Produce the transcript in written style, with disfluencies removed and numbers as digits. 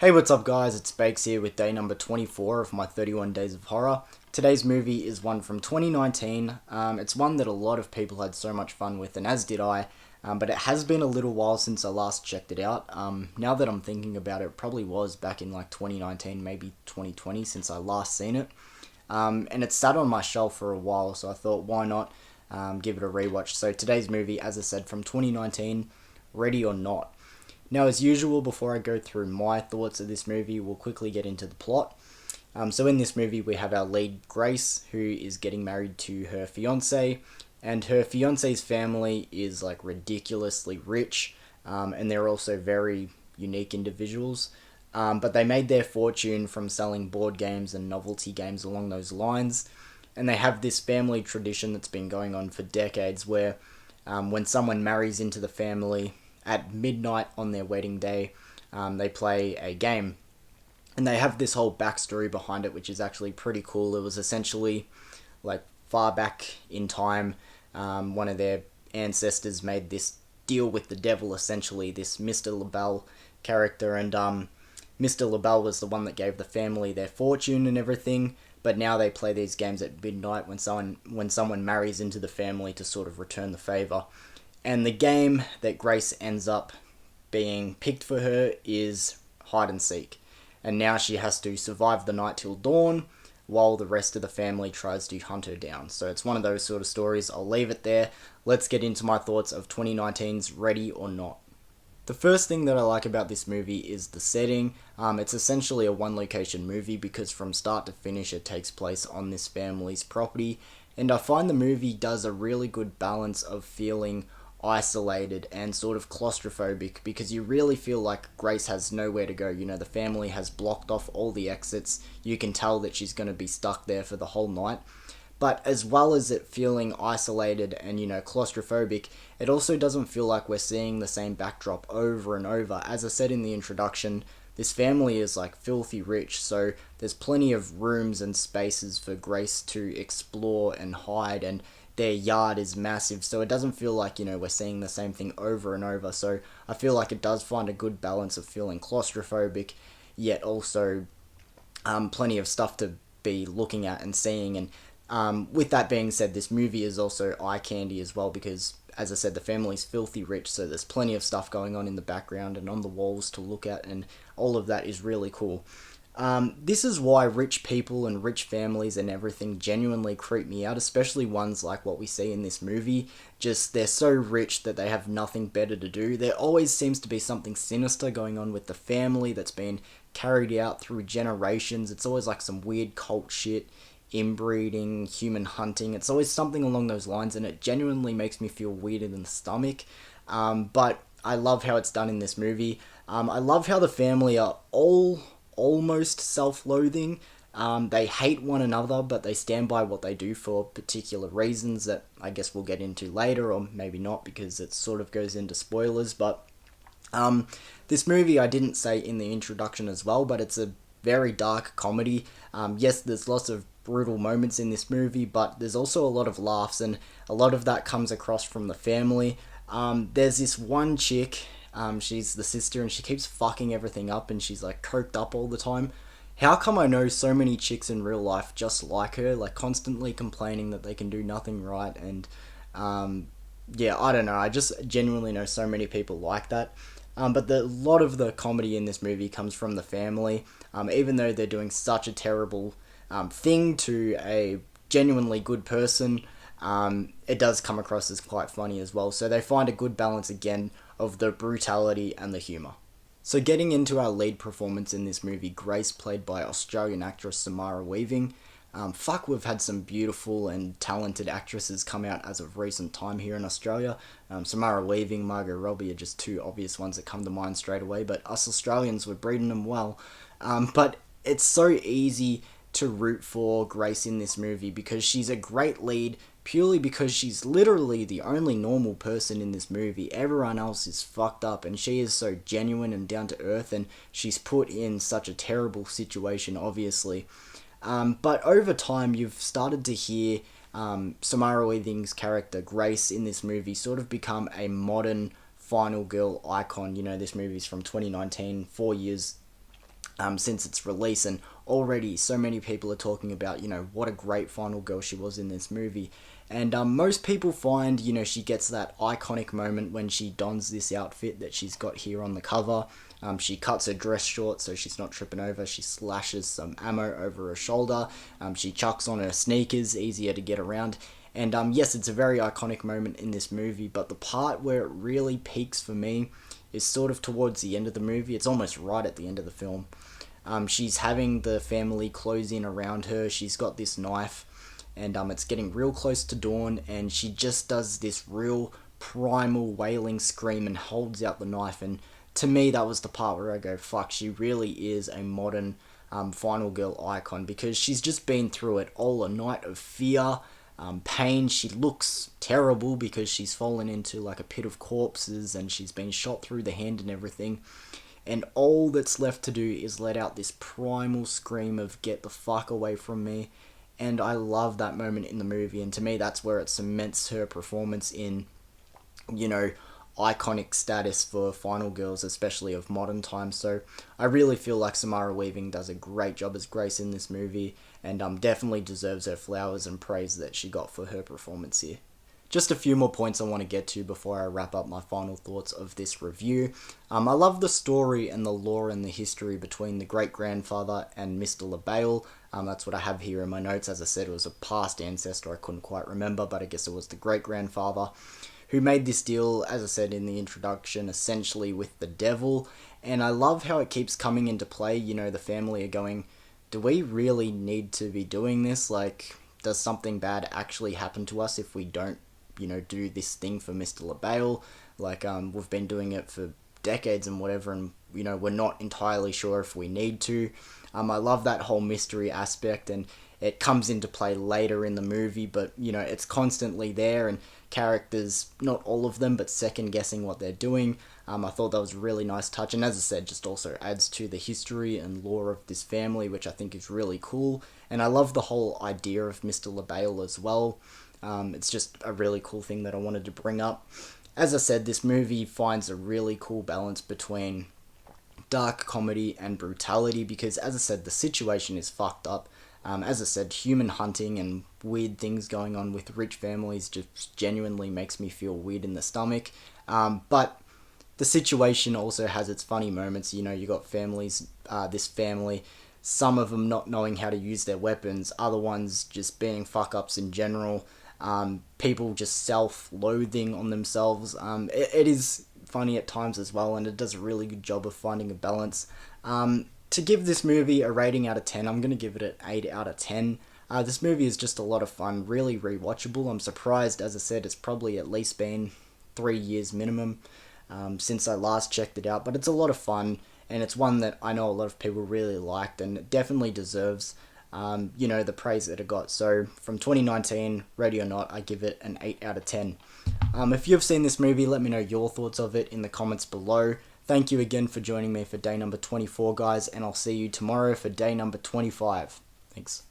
Hey, what's up, guys? It's Bakes here with day number 24 of my 31 Days of Horror. Today's movie is one from 2019. It's one that a lot of people had so much fun with, and as did I. But it has been a little while since I last checked it out. Now that I'm thinking about it, it probably was back in like 2019, maybe 2020 since I last seen it. And it sat on my shelf for a while, so I thought, why not give it a rewatch? So today's movie, as I said, from 2019, Ready or Not. Now, as usual, before I go through my thoughts of this movie, we'll quickly get into the plot. So, in this movie, we have our lead, Grace, who is getting married to her fiance, and her fiance's family is like ridiculously rich, and they're also very unique individuals. But they made their fortune from selling board games and novelty games along those lines, and they have this family tradition that's been going on for decades where when someone marries into the family, at midnight on their wedding day, they play a game. And they have this whole backstory behind it, which is actually pretty cool. It was essentially like far back in time, one of their ancestors made this deal with the devil, essentially, this Mr. LaBelle character. And Mr. LaBelle was the one that gave the family their fortune and everything. But now they play these games at midnight when someone marries into the family to sort of return the favor. And the game that Grace ends up being picked for her is hide and seek. And now she has to survive the night till dawn while the rest of the family tries to hunt her down. So it's one of those sort of stories. I'll leave it there. Let's get into my thoughts of 2019's Ready or Not. The first thing that I like about this movie is the setting. It's essentially a one location movie because from start to finish it takes place on this family's property. And I find the movie does a really good balance of feeling isolated and sort of claustrophobic because you really feel like Grace has nowhere to go. You know, the family has blocked off all the exits. You can tell that she's going to be stuck there for the whole night. But as well as it feeling isolated and, claustrophobic, it also doesn't feel like we're seeing the same backdrop over and over. As I said in the introduction, this family is like filthy rich, so there's plenty of rooms and spaces for Grace to explore and hide, and their yard is massive, so it doesn't feel like, we're seeing the same thing over and over. So I feel like it does find a good balance of feeling claustrophobic, yet also plenty of stuff to be looking at and seeing. And with that being said, this movie is also eye candy as well because, as I said, the family's filthy rich, so there's plenty of stuff going on in the background and on the walls to look at, and all of that is really cool. This is why rich people and rich families and everything genuinely creep me out, especially ones like what we see in this movie. Just, they're so rich that they have nothing better to do. There always seems to be something sinister going on with the family that's been carried out through generations. It's always like some weird cult shit, inbreeding, human hunting. It's always something along those lines, and it genuinely makes me feel weird in the stomach. But I love how it's done in this movie. I love how the family are all almost self-loathing. They hate one another, but they stand by what they do for particular reasons that I guess we'll get into later, or maybe not because it sort of goes into spoilers. But this movie I didn't say in the introduction as well, but it's a very dark comedy. Yes, there's lots of brutal moments in this movie, but there's also a lot of laughs, and a lot of that comes across from the family. There's this one chick, she's the sister, and she keeps fucking everything up, and she's like coked up all the time. How come I know so many chicks in real life just like her, like constantly complaining that they can do nothing right, and yeah, I don't know. I just genuinely know so many people like that. But a lot of the comedy in this movie comes from the family, even though they're doing such a terrible thing to a genuinely good person. It does come across as quite funny as well. So they find a good balance again of the brutality and the humour. So getting into our lead performance in this movie, Grace, played by Australian actress Samara Weaving. We've had some beautiful and talented actresses come out as of recent time here in Australia. Samara Weaving, Margot Robbie are just two obvious ones that come to mind straight away, but us Australians, we're breeding them well. But it's so easy to root for Grace in this movie because she's a great lead purely because she's literally the only normal person in this movie. Everyone else is fucked up, and she is so genuine and down to earth, and she's put in such a terrible situation, obviously. But over time, you've started to hear Samara Weaving's character, Grace, in this movie sort of become a modern final girl icon. You know, this movie's from 2019, 4 years since its release, and already so many people are talking about, what a great final girl she was in this movie. And most people find, she gets that iconic moment when she dons this outfit that she's got here on the cover. She cuts her dress short so she's not tripping over. She slashes some ammo over her shoulder. She chucks on her sneakers, easier to get around. And yes, it's a very iconic moment in this movie, but the part where it really peaks for me is sort of towards the end of the movie. It's almost right at the end of the film. She's having the family close in around her. She's got this knife, and it's getting real close to dawn, and she just does this real primal wailing scream and holds out the knife. And to me, that was the part where I go, fuck, she really is a modern final girl icon, because she's just been through it all, a night of fear, pain. She looks terrible because she's fallen into like a pit of corpses and she's been shot through the hand and everything. And all that's left to do is let out this primal scream of get the fuck away from me. And I love that moment in the movie. And to me, that's where it cements her performance in, iconic status for final girls, especially of modern times. So I really feel like Samara Weaving does a great job as Grace in this movie, and definitely deserves her flowers and praise that she got for her performance here. Just a few more points I want to get to before I wrap up my final thoughts of this review. I love the story and the lore and the history between the great-grandfather and Mr. LaBelle. That's what I have here in my notes. As I said, it was a past ancestor, I couldn't quite remember, but I guess it was the great-grandfather who made this deal, as I said in the introduction, essentially with the devil. And I love how it keeps coming into play. The family are going, do we really need to be doing this? Like, does something bad actually happen to us if we don't, do this thing for Mr. LaBelle? Like, we've been doing it for decades and whatever, and, we're not entirely sure if we need to. I love that whole mystery aspect, and it comes into play later in the movie, but, it's constantly there, and characters, not all of them, but second guessing what they're doing. I thought that was a really nice touch, and as I said, just also adds to the history and lore of this family, which I think is really cool. And I love the whole idea of Mr. LaBelle as well. It's just a really cool thing that I wanted to bring up. As I said, this movie finds a really cool balance between dark comedy and brutality, because as I said, the situation is fucked up. As I said, human hunting and weird things going on with rich families just genuinely makes me feel weird in the stomach. But the situation also has its funny moments. You got families, this family, some of them not knowing how to use their weapons, other ones just being fuck-ups in general, people just self-loathing on themselves. It is funny at times as well, and it does a really good job of finding a balance. To give this movie a rating out of 10, I'm going to give it an 8 out of 10. This movie is just a lot of fun, really rewatchable. I'm surprised, as I said, it's probably at least been 3 years minimum since I last checked it out, but it's a lot of fun, and it's one that I know a lot of people really liked, and it definitely deserves, the praise that it got. So, from 2019, ready or not, I give it an 8 out of 10. If you've seen this movie, let me know your thoughts of it in the comments below. Thank you again for joining me for day number 24, guys, and I'll see you tomorrow for day number 25. Thanks.